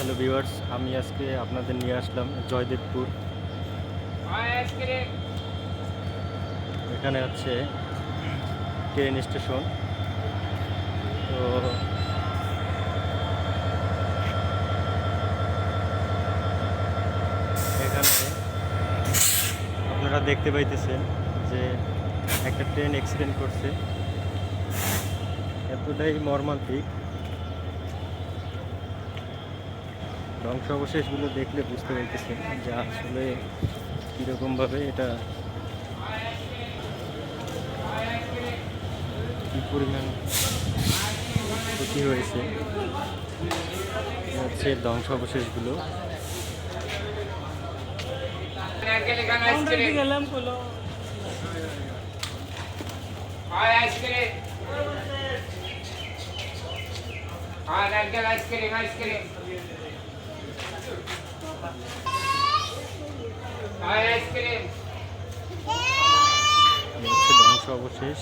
Hello viewers, আমি আজকে আপনাদের নিয়ে আসলাম জয়দেবপুর। এখানে হচ্ছে ট্রেন স্টেশন। তো এখানে আপনারা দেখতে পাইতেছেন যে একটা ট্রেন অ্যাক্সিডেন্ট করছে, এতটাই মর্মান্তিক। ধ্বংসাবশেষগুলো দেখলে বুঝতে পারতেছেন যে আসলে কীরকমভাবে এটা কী পরিমাণ ক্ষতি হয়েছে। হচ্ছে ধ্বংসাবশেষগুলো। হচ্ছে ধ্বংসাবশেষ।